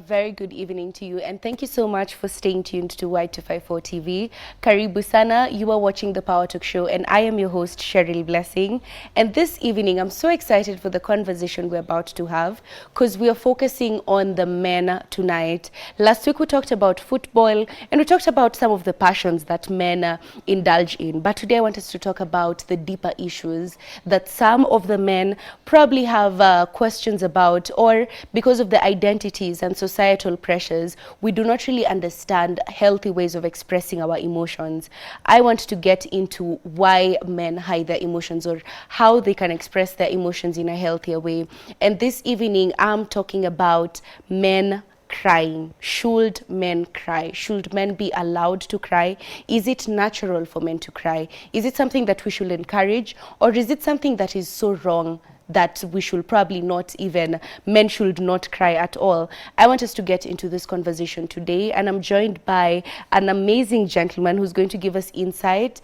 very good evening to you, and thank you so much for staying tuned to Y254 TV. Karibu sana, you are watching the Power Talk Show, and I am your host, Cheryl Blessing. And this evening, I'm so excited for the conversation we're about to have, because we are focusing on the men tonight. Last week, we talked about football, and we talked about some of the passions that men indulge in. But today, I want us to talk about the deeper issues that some of the men probably have questions about, or because of the identities and societal pressures, we do not really understand healthy ways of expressing our emotions. I want to get into why men hide their emotions, or how they can express their emotions in a healthier way. And this evening, I'm talking about men crying. Should men cry? Should men be allowed to cry? Is it natural for men to cry? Is it something that we should encourage, or is it something that is so wrong that we should probably not even, men should not cry at all? I want us to get into this conversation today, and I'm joined by an amazing gentleman who's going to give us insight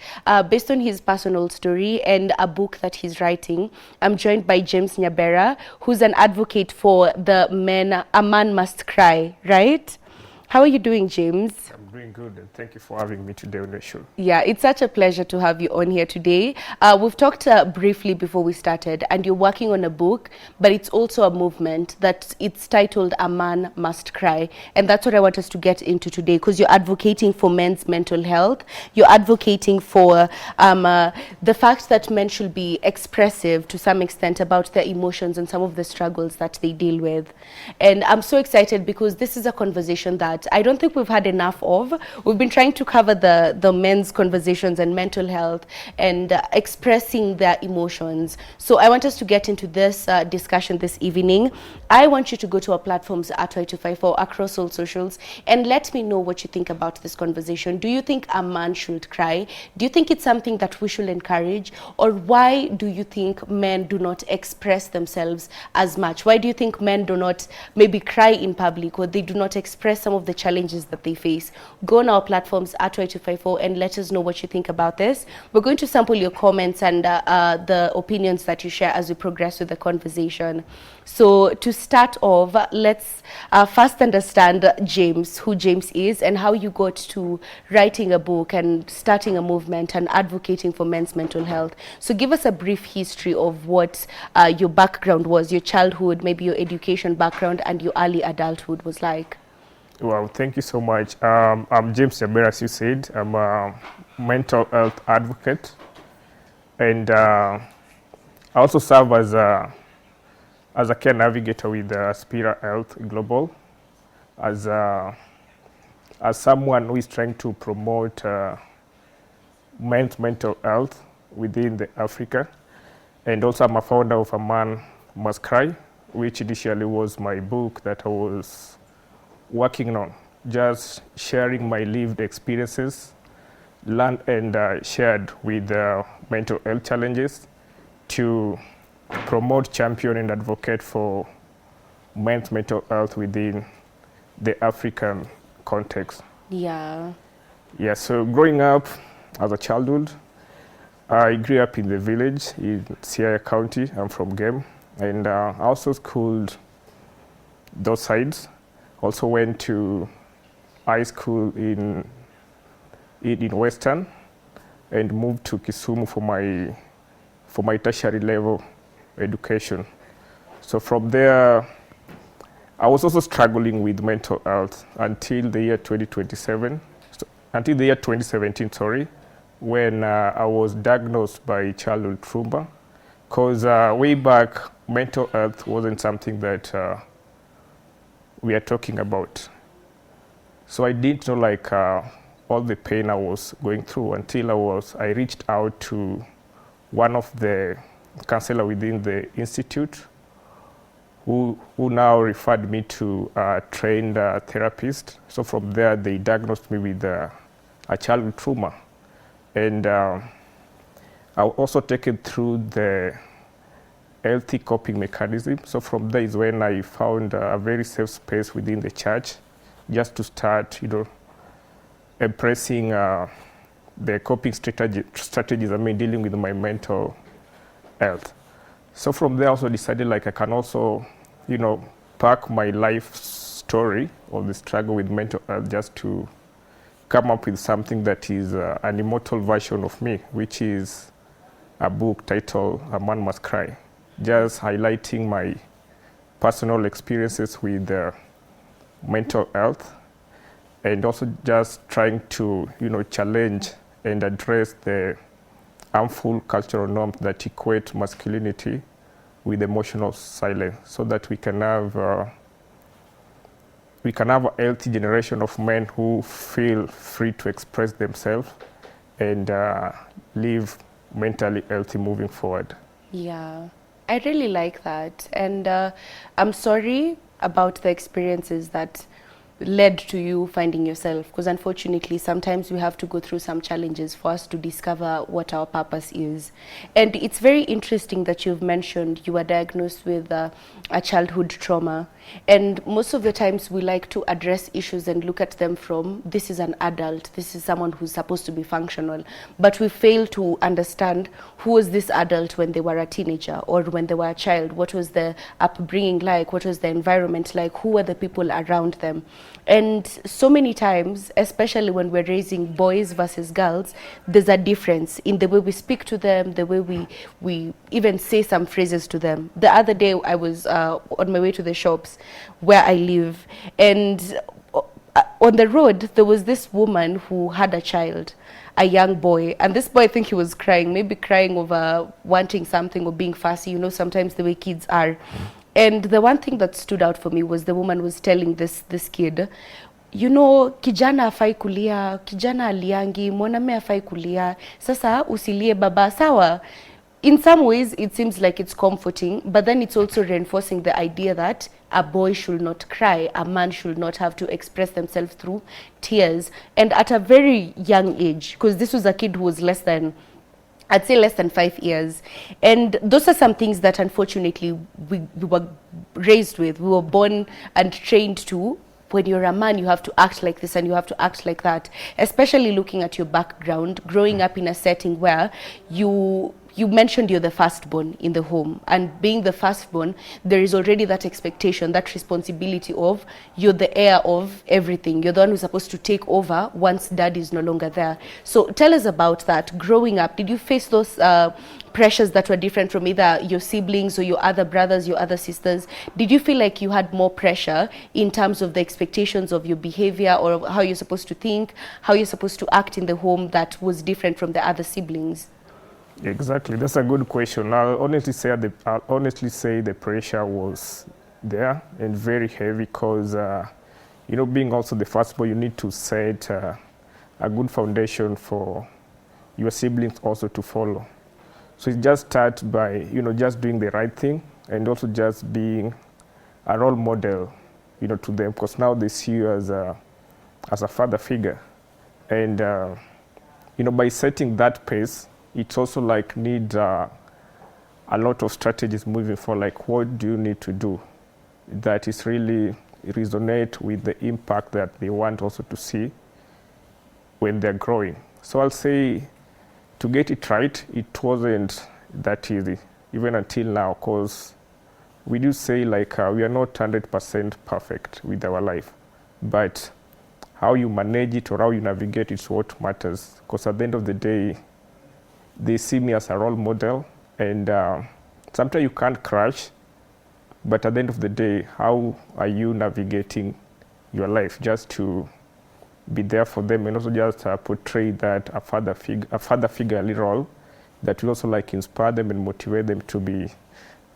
based on his personal story and a book that he's writing. I'm joined by James Nyabera, who's an advocate for the men, A Man Must Cry, right? How are you doing, James? I'm doing good, and thank you for having me today on the show. Yeah, it's such a pleasure to have you on here today. We've talked briefly before we started, and you're working on a book, but it's also a movement that it's titled A Man Must Cry. And that's what I want us to get into today, because you're advocating for men's mental health. You're advocating for the fact that men should be expressive to some extent about their emotions and some of the struggles that they deal with. And I'm so excited because this is a conversation that I don't think we've had enough of. We've been trying to cover the men's conversations and mental health and expressing their emotions. So I want us to get into this discussion this evening. I want you to go to our platforms at Y254 across all socials and let me know what you think about this conversation. Do you think a man should cry? Do you think it's something that we should encourage? Or why do you think men do not express themselves as much? Why do you think men do not maybe cry in public, or they do not express some of the challenges that they face? Go on our platforms at Y254 and let us know what you think about this. We're going to sample your comments and the opinions that you share as we progress with the conversation. So to start off, let's first understand James, who James is, and how you got to writing a book and starting a movement and advocating for men's mental health. So give us a brief history of what your background was, your childhood, maybe your education background, and your early adulthood was like. Well, thank you so much. I'm James Nyabera, as you said. I'm a mental health advocate, and I also serve as a care navigator with Spira Health Global, as someone who is trying to promote men's mental health within Africa. And also I'm a founder of A Man Must Cry, which initially was my book that I was working on, just sharing my lived experiences, learned and shared with mental health challenges to promote, champion, and advocate for men's mental health within the African context. Yeah. Yeah, so growing up as a childhood, I grew up in the village in Siaya County. I'm from Game, and I also schooled those sides. Also went to high school in Western, and moved to Kisumu for my tertiary level education. So from there, I was also struggling with mental health until the year 2017, sorry, when I was diagnosed by childhood trauma. Because way back, mental health wasn't something that we are talking about. So I didn't know like all the pain I was going through until I reached out to one of the counselor within the institute, who now referred me to a trained therapist. So from there, they diagnosed me with a childhood trauma. And I also taken through the healthy coping mechanism. So from there is when I found a very safe space within the church, just to start, embracing the coping strategies, dealing with my mental health. So from there I also decided like I can also, pack my life story of the struggle with mental health just to come up with something that is an immortal version of me, which is a book titled A Man Must Cry, just highlighting my personal experiences with mental health, and also just trying to, challenge and address the harmful cultural norms that equate masculinity with emotional silence, so that we can have a healthy generation of men who feel free to express themselves and live mentally healthy moving forward. Yeah, I really like that. And I'm sorry about the experiences that led to you finding yourself, because unfortunately sometimes we have to go through some challenges for us to discover what our purpose is. And it's very interesting that you've mentioned you were diagnosed with a childhood trauma, and most of the times we like to address issues and look at them from, this is an adult, this is someone who's supposed to be functional, but we fail to understand who was this adult when they were a teenager or when they were a child. What was the upbringing like? What was the environment like? Who were the people around them? And so many times, especially when we're raising boys versus girls, there's a difference in the way we speak to them, the way we even say some phrases to them. The other day I was on my way to the shops where I live, and on the road there was this woman who had a child, a young boy, and this boy, I think he was crying, maybe crying over wanting something or being fussy, sometimes the way kids are. And the one thing that stood out for me was the woman was telling this kid, kijana afai kulia, kijana aliangi, mwanaume afai kulia, sasa usilie baba, sawa. In some ways it seems like it's comforting, but then it's also reinforcing the idea that a boy should not cry, a man should not have to express themselves through tears, and at a very young age, because this was a kid who was I'd say less than 5 years. And those are some things that unfortunately we were raised with. We were born and trained to. When you're a man, you have to act like this and you have to act like that. Especially looking at your background, growing up in a setting where you mentioned you're the firstborn in the home, and being the firstborn, there is already that expectation, that responsibility of you're the heir of everything. You're the one who's supposed to take over once dad is no longer there. So tell us about that. Growing up, did you face those pressures that were different from either your siblings or your other brothers, your other sisters? Did you feel like you had more pressure in terms of the expectations of your behavior or how you're supposed to think, how you're supposed to act in the home that was different from the other siblings? Exactly, that's a good question. I'll honestly say the pressure was there and very heavy because, being also the firstborn, you need to set a good foundation for your siblings also to follow. So it just starts by, just doing the right thing and also just being a role model, to them, because now they see you as a father figure. And, by setting that pace, it's also need a lot of strategies moving forward, like what do you need to do that is really resonate with the impact that they want also to see when they're growing. So I'll say to get it right, it wasn't that easy, even until now, because we do say we are not 100% perfect with our life, but how you manage it or how you navigate is what matters, because at the end of the day, they see me as a role model, and sometimes you can't crash, but at the end of the day, how are you navigating your life just to be there for them and also just portray that a father figurely role that will also inspire them and motivate them to be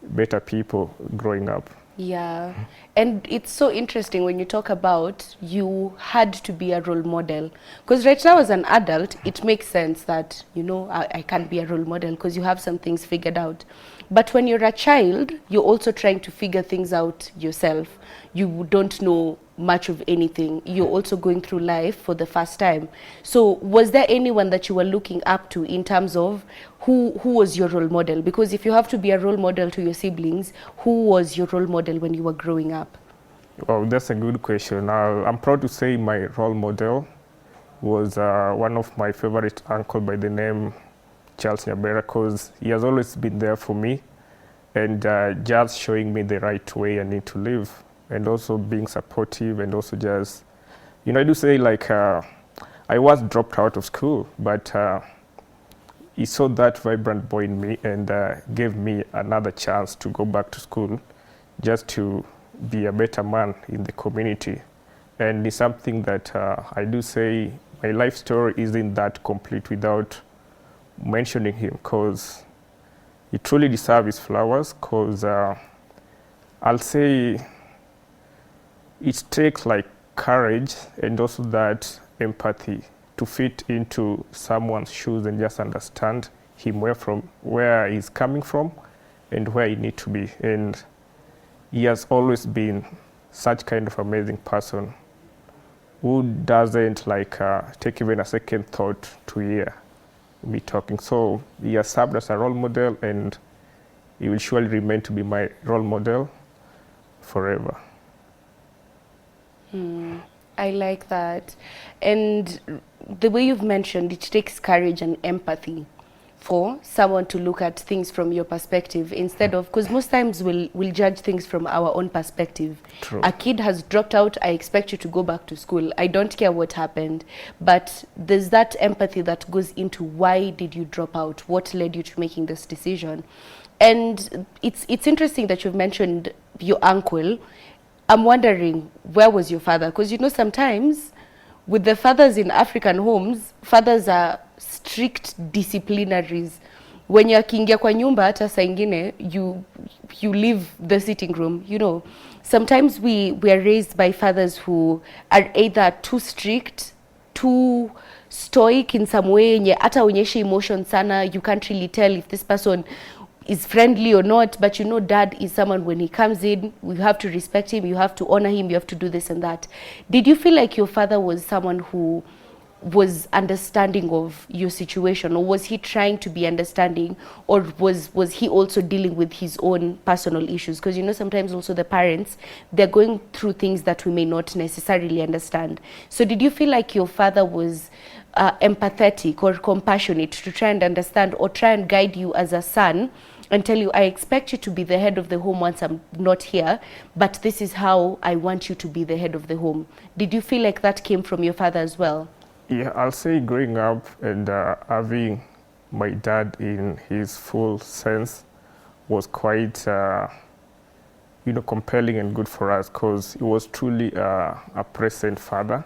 better people growing up. Yeah, and it's so interesting when you talk about you had to be a role model, because right now as an adult it makes sense that I can't be a role model because you have some things figured out. But when you're a child, you're also trying to figure things out yourself. You don't know much of anything. You're also going through life for the first time. So was there anyone that you were looking up to in terms of who was your role model? Because if you have to be a role model to your siblings, who was your role model when you were growing up? Well, that's a good question. I'm proud to say my role model was one of my favorite uncle by the name Charles Nyabera, because he has always been there for me and just showing me the right way I need to live. and also being supportive, and also just, I do say like I was dropped out of school, but he saw that vibrant boy in me and gave me another chance to go back to school just to be a better man in the community. And it's something that I do say my life story isn't that complete without mentioning him, because he truly deserves his flowers, because I'll say it takes like courage and also that empathy to fit into someone's shoes and just understand him where he's coming from and where he needs to be. And he has always been such kind of amazing person who doesn't like take even a second thought to hear me talking. So he has served as a role model, and he will surely remain to be my role model forever. I like that. And the way you've mentioned, it takes courage and empathy for someone to look at things from your perspective instead of, because most times we'll judge things from our own perspective. True. A kid has dropped out, I expect you to go back to school. I don't care what happened. But there's that empathy that goes into why did you drop out? What led you to making this decision? And it's interesting that you've mentioned your uncle. I'm wondering, where was your father? Because sometimes with the fathers in African homes, fathers are strict disciplinaries. When you're akiingia kwa nyumba, hata saa ingine, you leave the sitting room, Sometimes we are raised by fathers who are either too strict, too stoic in some way, yenye hata onyeshe emotion sana, you can't really tell if this person is friendly or not, but dad is someone, when he comes in, we have to respect him, you have to honor him, you have to do this and that. Did you feel like your father was someone who was understanding of your situation, or was he trying to be understanding, or was he also dealing with his own personal issues? Because sometimes also the parents, they're going through things that we may not necessarily understand. So did you feel like your father was empathetic or compassionate to try and understand or try and guide you as a son and tell you, I expect you to be the head of the home once I'm not here, but this is how I want you to be the head of the home? Did you feel like that came from your father as well? Yeah, I'll say growing up and having my dad in his full sense was quite, compelling and good for us, because he was truly a present father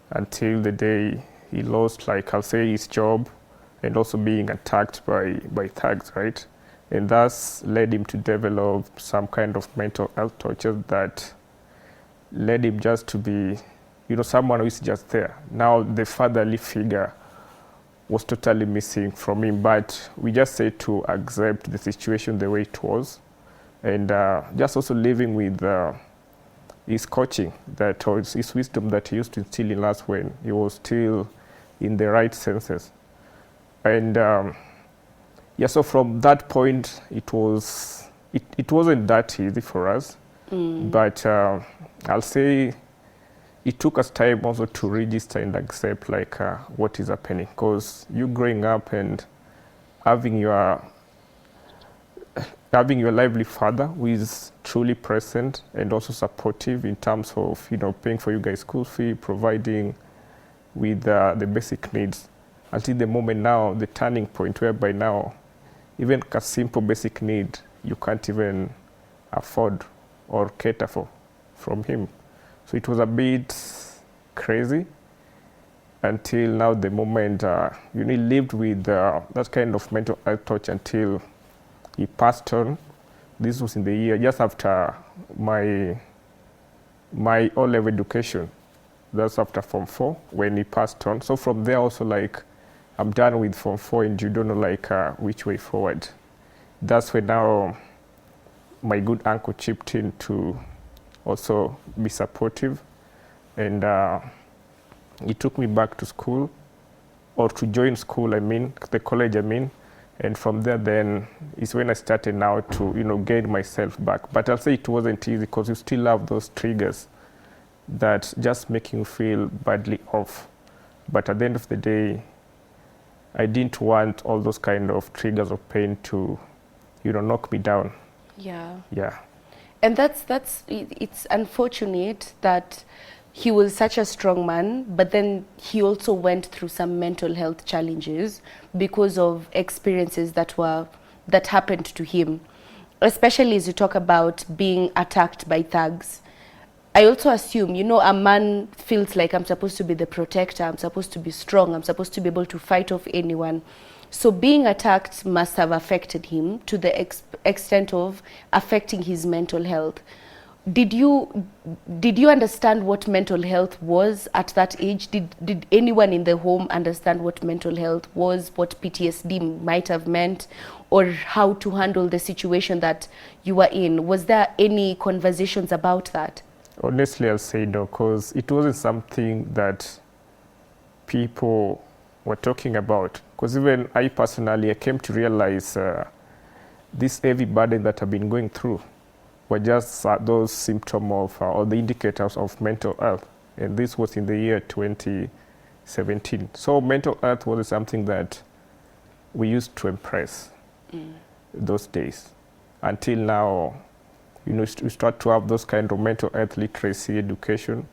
until the day he lost, like, I'll say, his job and also being attacked by thugs, right? And thus led him to develop some kind of mental health torture that led him just to be, someone who is just there. Now the fatherly figure was totally missing from him, but we just said to accept the situation the way it was, and just also living with his coaching, that or his wisdom that he used to instill in us when he was still in the right senses. And so from that point, it wasn't that easy for us, but I'll say it took us time also to register and accept what is happening, because you growing up and having your lively father who is truly present and also supportive in terms of paying for you guys' school fee, providing with the basic needs, until the moment now, the turning point whereby now even a simple basic need you can't even afford or cater for from him. So it was a bit crazy until now, the moment lived with that kind of mental health touch until he passed on. This was in the year just after my O-level education. That's after Form 4 when he passed on. So from there also, I'm done with Form 4 and you don't know which way forward. That's when now my good uncle chipped in to also be supportive, and he took me back to school, or to join school, the college, and from there then is when I started now to gain myself back. But I'll say it wasn't easy, because you still have those triggers that just make you feel badly off. But at the end of the day, I didn't want all those kind of triggers of pain to knock me down. Yeah. Yeah. And it's unfortunate that he was such a strong man, but then he also went through some mental health challenges because of experiences that happened to him, especially as you talk about being attacked by thugs. I also assume, you know, a man feels like I'm supposed to be the protector, I'm supposed to be strong, I'm supposed to be able to fight off anyone. So being attacked must have affected him to the extent of affecting his mental health. Did you understand what mental health was at that age? Did anyone in the home understand what mental health was, what PTSD might have meant, or how to handle the situation that you were in? Was there any conversations about that? Honestly, I'll say no, because it wasn't something that people were talking about. Because even I personally, I came to realize this heavy burden that I've been going through were just those symptoms of, or the indicators of mental health. And this was in the year 2017. So mental health was something that we used to impress those days. Until now, you know, we start to have those kind of mental health literacy education.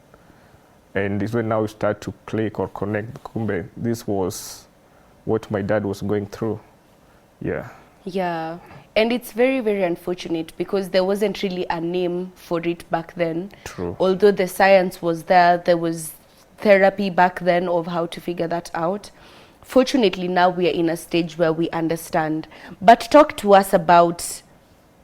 And this when now we start to click or connect. Kumbe, this was what my dad was going through. Yeah. Yeah. And it's very, very unfortunate because there wasn't really a name for it back then. True. Although the science was there was therapy back then of how to figure that out. Fortunately, now we are in a stage where we understand. But talk to us about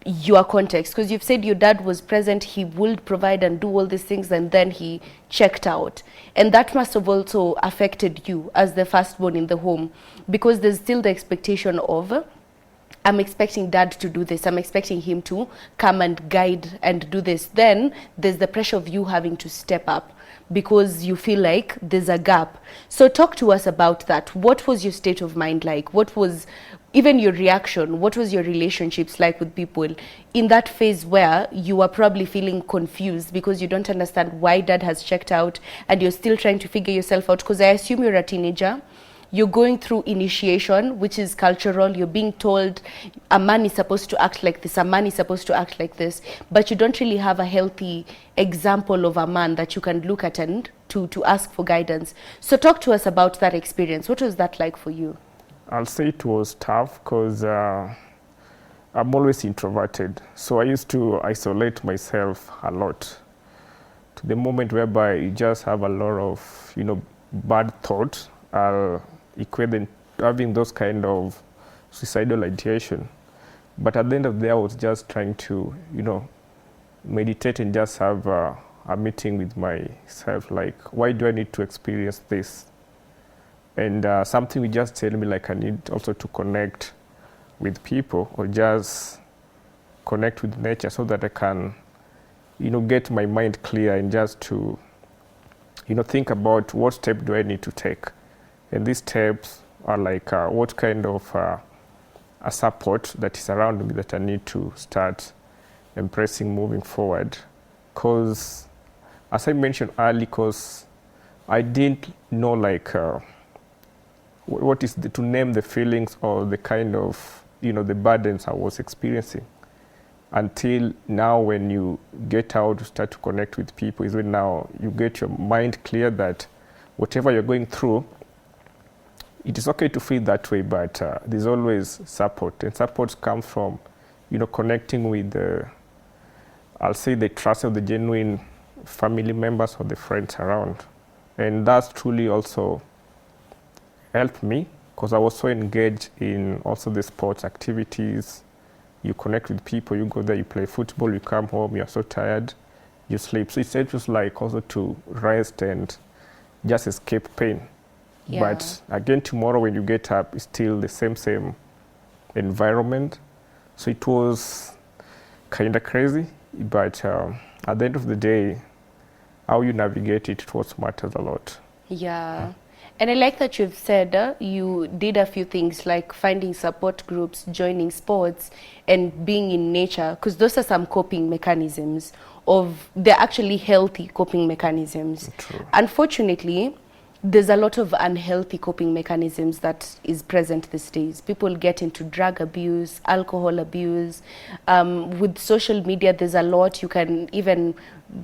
your context, because you've said your dad was present, he would provide and do all these things, and then he checked out. And that must have also affected you as the firstborn in the home, because there's still the expectation of, I'm expecting dad to do this, I'm expecting him to come and guide and do this. Then there's the pressure of you having to step up because you feel like there's a gap. So talk to us about that. What was your state of mind like? What was even your reaction? What was your relationships like with people in that phase where you are probably feeling confused because you don't understand why dad has checked out and you're still trying to figure yourself out? Because I assume you're a teenager. You're going through initiation, which is cultural. You're being told a man is supposed to act like this, a man is supposed to act like this, but you don't really have a healthy example of a man that you can look at and to ask for guidance. So talk to us about that experience. What was that like for you? I'll say it was tough because I'm always introverted. So I used to isolate myself a lot to the moment whereby you just have a lot of, you know, bad thoughts. I'll equate them to having those kind of suicidal ideation. But at the end of the day, I was just trying to, you know, meditate and just have a meeting with myself. Like, why do I need to experience this? And something would just tell me like I need also to connect with people or just connect with nature so that I can, you know, get my mind clear and just to, you know, think about what step do I need to take. And these steps are like what kind of a support that is around me that I need to start embracing moving forward. Because as I mentioned earlier, because I didn't know like what is to name the feelings or the kind of, you know, the burdens I was experiencing. Until now, when you get out to start to connect with people, is when now you get your mind clear that whatever you're going through, it is okay to feel that way, but there's always support. And support comes from, you know, connecting with I'll say the trust of the genuine family members or the friends around. And that's truly also helped me because I was so engaged in also the sports activities. You connect with people, you go there, you play football, you come home, you're so tired, you sleep. So it's just like also to rest and just escape pain. Yeah. But again, tomorrow when you get up, it's still the same environment. So it was kind of crazy, but at the end of the day, how you navigate it, it what matters a lot. Yeah. And I like that you've said you did a few things like finding support groups, joining sports, and being in nature, because those are some coping mechanisms they're actually healthy coping mechanisms. True. Unfortunately, there's a lot of unhealthy coping mechanisms that is present these days. People get into drug abuse, alcohol abuse. With social media, there's a lot. You can even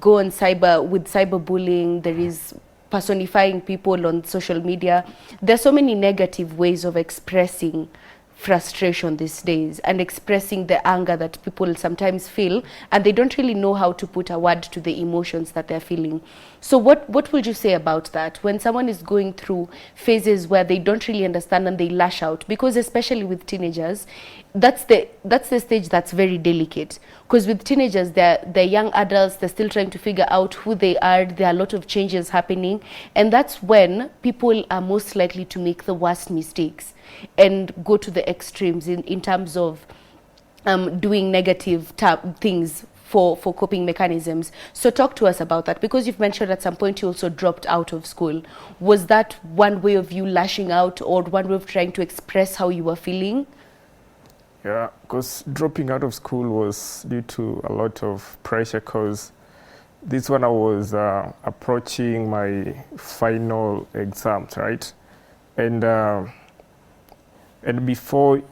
go on cyberbullying. There is personifying people on social media. There's so many negative ways of expressing frustration these days and expressing the anger that people sometimes feel, and they don't really know how to put a word to the emotions that they're feeling. So what would you say about that when someone is going through phases where they don't really understand and they lash out? Because especially with teenagers, that's the stage that's very delicate, because with teenagers, they're young adults, they're still trying to figure out who they are. There are a lot of changes happening, and that's when people are most likely to make the worst mistakes and go to the extremes in terms of doing negative things for coping mechanisms. So talk to us about that, because you've mentioned at some point you also dropped out of school. Was that one way of you lashing out, or one way of trying to express how you were feeling? Yeah, because dropping out of school was due to a lot of pressure, because this one I was approaching my final exams, right? And before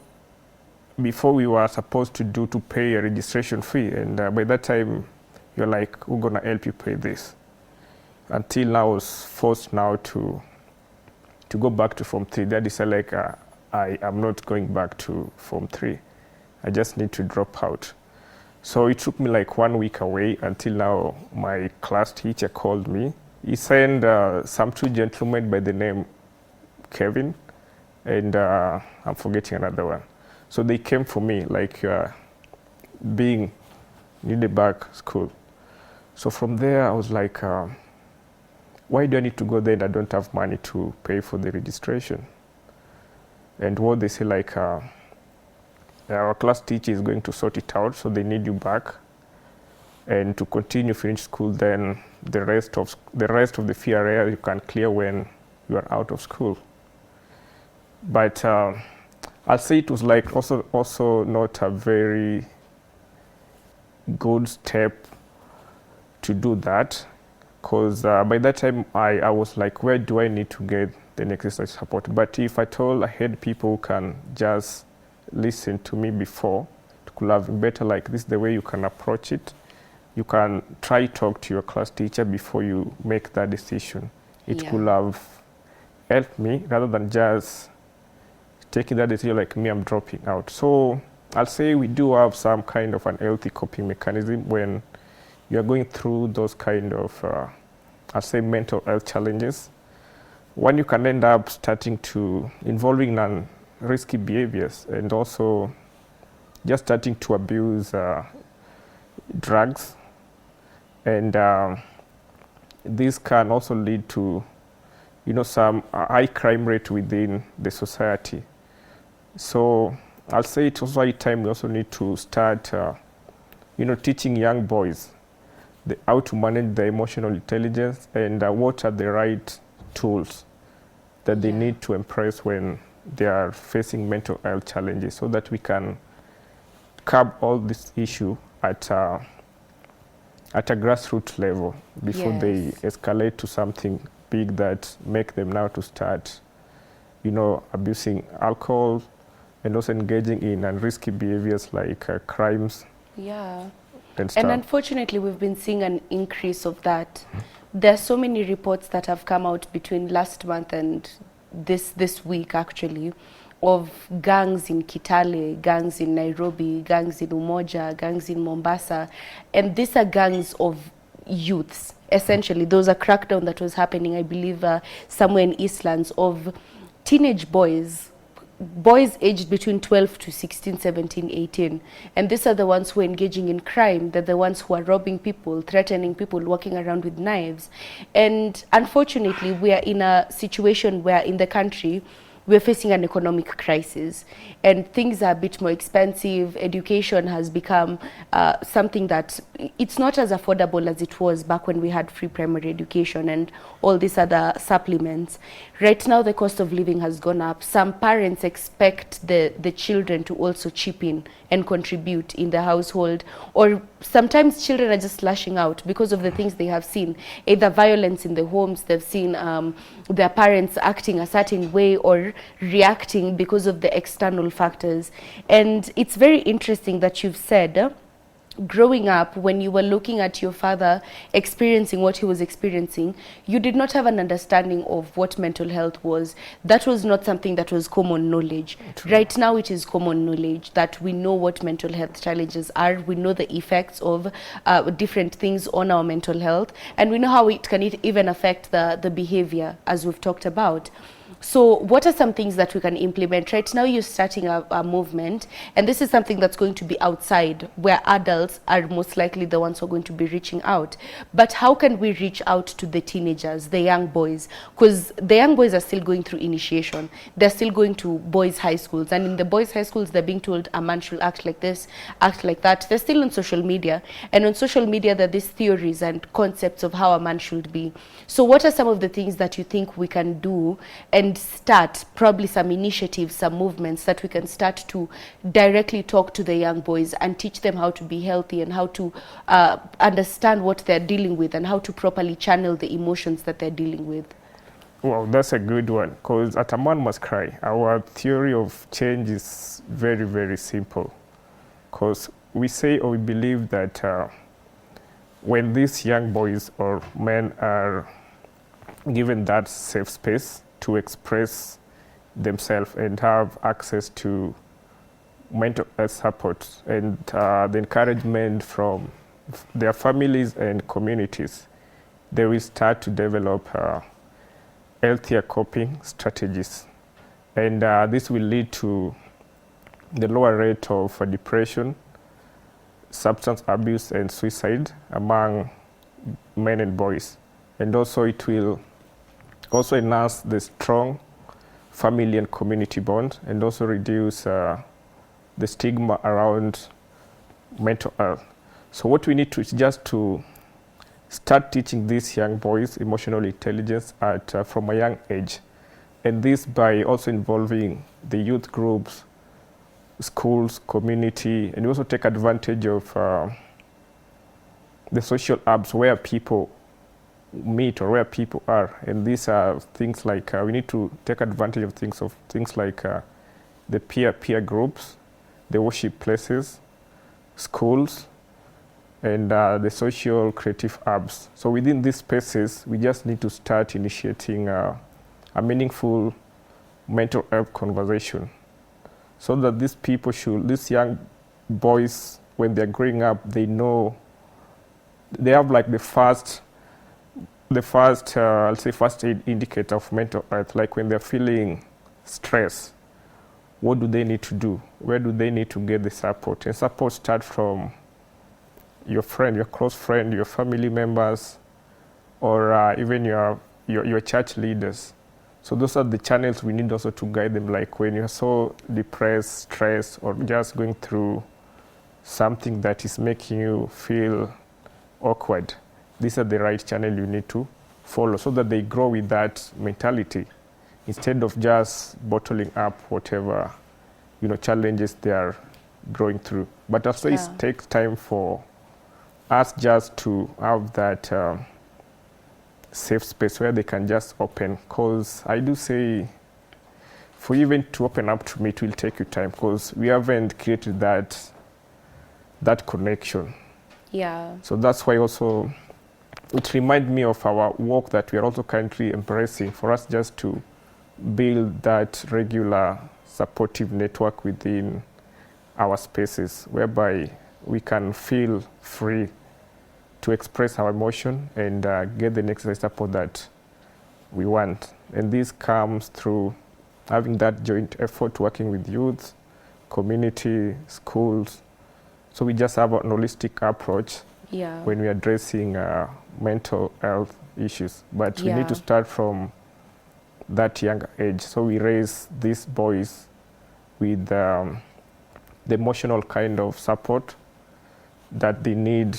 we were supposed to pay a registration fee, and by that time you're like, we're gonna help you pay this. Until now I was forced now to go back to Form 3. That is like I am not going back to Form 3. I just need to drop out. So it took me like 1 week away until now my class teacher called me. He sent some two gentlemen by the name Kevin and I'm forgetting another one. So they came for me like being needed back school. So from there I was like, why do I need to go there and I don't have money to pay for the registration? And what they say, like, our class teacher is going to sort it out, so they need you back. And to continue finish school, then the rest of the fee area you can clear when you are out of school. But I'll say it was like also not a very good step to do that, because by that time I was like, where do I need to get the necessary support? But if I had people who can just listen to me before, it could have been better. Like, this is the way you can approach it. You can try talk to your class teacher before you make that decision. It could have helped me rather than just taking that decision like me, I'm dropping out. So I'll say we do have some kind of an healthy coping mechanism when you're going through those kind of, I'll say, mental health challenges. One, you can end up starting to involving risky behaviors, and also just starting to abuse drugs, and this can also lead to, some high crime rate within the society. So I'll say it's also a time we also need to start, teaching young boys how to manage their emotional intelligence, and what are the right tools that they need to embrace when they are facing mental health challenges, so that we can curb all this issue at a grassroots level before they escalate to something big that make them now to start, abusing alcohol and also engaging in risky behaviors like crimes. Yeah. And stuff. And unfortunately, we've been seeing an increase of that. There are so many reports that have come out between last month and this week, actually, of gangs in Kitale, gangs in Nairobi, gangs in Umoja, gangs in Mombasa. And these are gangs of youths. Essentially, there was a crackdown that was happening, I believe, somewhere in Eastlands, of teenage boys aged between 12 to 16, 17, 18. And these are the ones who are engaging in crime. They're the ones who are robbing people, threatening people, walking around with knives. And unfortunately, we are in a situation where in the country, we're facing an economic crisis, and things are a bit more expensive. Education has become something that it's not as affordable as it was back when we had free primary education and all these other supplements. Right now, the cost of living has gone up. Some parents expect the children to also chip in and contribute in the household, or sometimes children are just lashing out because of the things they have seen, either violence in the homes, they've seen their parents acting a certain way or reacting because of the external factors. And it's very interesting that you've said, growing up, when you were looking at your father experiencing what he was experiencing, you did not have an understanding of what mental health was. That was not something that was common knowledge. True. Right now it is common knowledge that we know what mental health challenges are, we know the effects of different things on our mental health, and we know how it can even affect the behavior, as we've talked about. So what are some things that we can implement? Right now you're starting a movement, and this is something that's going to be outside, where adults are most likely the ones who are going to be reaching out. But how can we reach out to the teenagers, the young boys? Because the young boys are still going through initiation. They're still going to boys' high schools. And in the boys' high schools, they're being told a man should act like this, act like that. They're still on social media. And on social media, there are these theories and concepts of how a man should be. So what are some of the things that you think we can do and start, probably some initiatives, some movements that we can start to directly talk to the young boys and teach them how to be healthy and how to understand what they're dealing with and how to properly channel the emotions that they're dealing with? Well, that's a good one, because at A Man Must Cry, our theory of change is very, very simple. Because we say or we believe that when these young boys or men are given that safe space to express themselves and have access to mental health support and the encouragement from their families and communities, they will start to develop healthier coping strategies. And this will lead to the lower rate of depression, substance abuse, and suicide among men and boys. And also it will also enhance the strong family and community bond, and also reduce the stigma around mental health. So what we need to is just to start teaching these young boys emotional intelligence from a young age. And this by also involving the youth groups, schools, community, and we also take advantage of the social hubs where people meet or where people are. And these are things like we need to take advantage of things like the peer groups, the worship places, schools, and the social creative hubs. So within these spaces, we just need to start initiating a meaningful mental health conversation, so that these young boys, when they're growing up, they know, they have like the first I'll say first aid indicator of mental health, like when they're feeling stress, what do they need to do? Where do they need to get the support? And support starts from your friend, your close friend, your family members, or even your church leaders. So those are the channels we need also to guide them, like when you're so depressed, stressed, or just going through something that is making you feel awkward. These are the right channel you need to follow, so that they grow with that mentality, instead of just bottling up whatever challenges they are going through. But also it takes time for us just to have that safe space where they can just open. Because I do say, for even to open up to me, it will take you time, because we haven't created that connection. Yeah. So that's why also it reminds me of our work that we are also currently embracing, for us just to build that regular supportive network within our spaces, whereby we can feel free to express our emotion and get the necessary support that we want. And this comes through having that joint effort, working with youth, community, schools. So we just have an holistic approach when we're addressing mental health issues. But we need to start from that younger age. So we raise these boys with the emotional kind of support that they need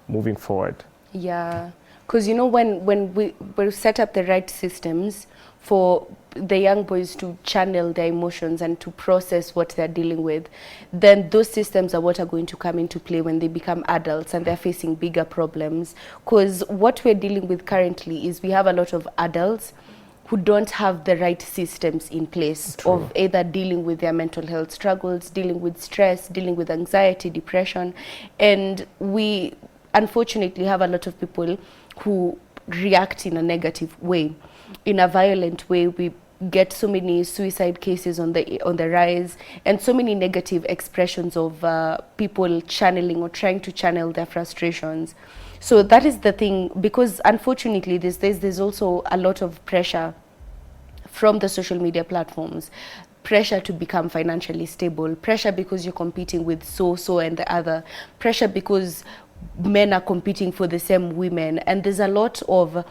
moving forward. Yeah, because when we set up the right systems for the young boys to channel their emotions and to process what they're dealing with, then those systems are what are going to come into play when they become adults and they're facing bigger problems. Because what we're dealing with currently is we have a lot of adults who don't have the right systems in place. True. Of either dealing with their mental health struggles, dealing with stress, dealing with anxiety, depression. And we unfortunately have a lot of people who react in a negative way, in a violent way. We get so many suicide cases on the rise, and so many negative expressions of people channeling or trying to channel their frustrations. So that is the thing, because unfortunately these days there's also a lot of pressure from the social media platforms. Pressure to become financially stable, pressure because you're competing with so and the other, pressure because men are competing for the same women, and there's a lot of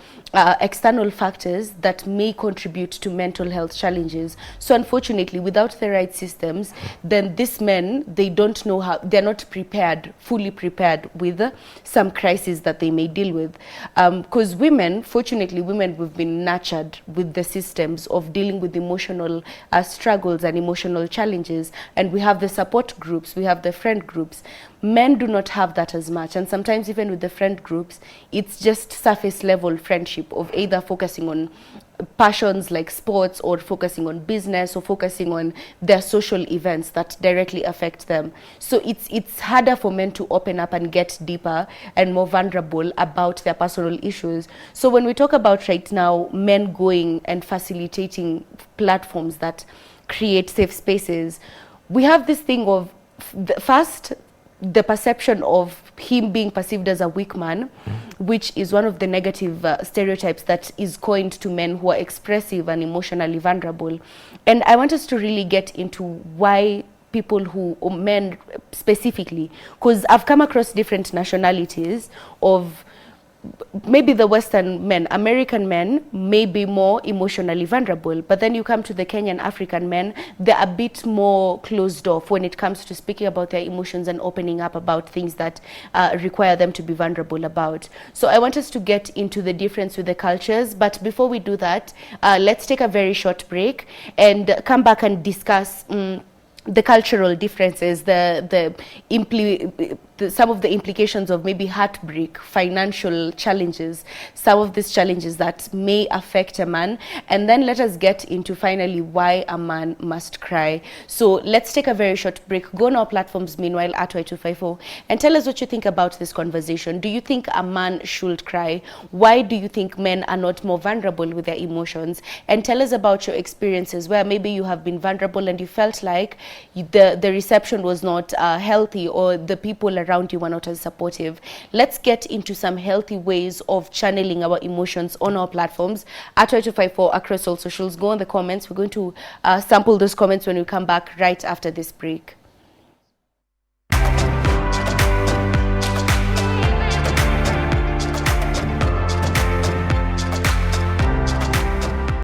external factors that may contribute to mental health challenges. So unfortunately, without the right systems, then these men, they don't know how, they're not prepared, fully prepared with some crises that they may deal with. Because women, fortunately, we've been nurtured with the systems of dealing with emotional struggles and emotional challenges, and we have the support groups, we have the friend groups. Men do not have that as much, and sometimes even with the friend groups, it's just surface level friendship of either focusing on passions like sports, or focusing on business, or focusing on their social events that directly affect them. So it's harder for men to open up and get deeper and more vulnerable about their personal issues. So when we talk about right now men going and facilitating platforms that create safe spaces, we have this thing of first the perception of him being perceived as a weak man, which is one of the negative stereotypes that is coined to men who are expressive and emotionally vulnerable. And I want us to really get into why people who, or men specifically, because I've come across different nationalities of maybe the Western men, American men may be more emotionally vulnerable, but then you come to the Kenyan African men, they're a bit more closed off when it comes to speaking about their emotions and opening up about things that require them to be vulnerable about. So I want us to get into the difference with the cultures, but before we do that, let's take a very short break and come back and discuss the cultural differences, some of the implications of maybe heartbreak, financial challenges, some of these challenges that may affect a man, and then let us get into finally why a man must cry. So let's take a very short break. Go on our platforms meanwhile at Y254 and tell us what you think about this conversation. Do you think a man should cry? Why do you think men are not more vulnerable with their emotions? And tell us about your experiences where maybe you have been vulnerable and you felt like the reception was not healthy, or the people around you were not as supportive. Let's get into some healthy ways of channeling our emotions on our platforms at Y254 across all socials. Go on the comments. We're going to sample those comments when we come back right after this break.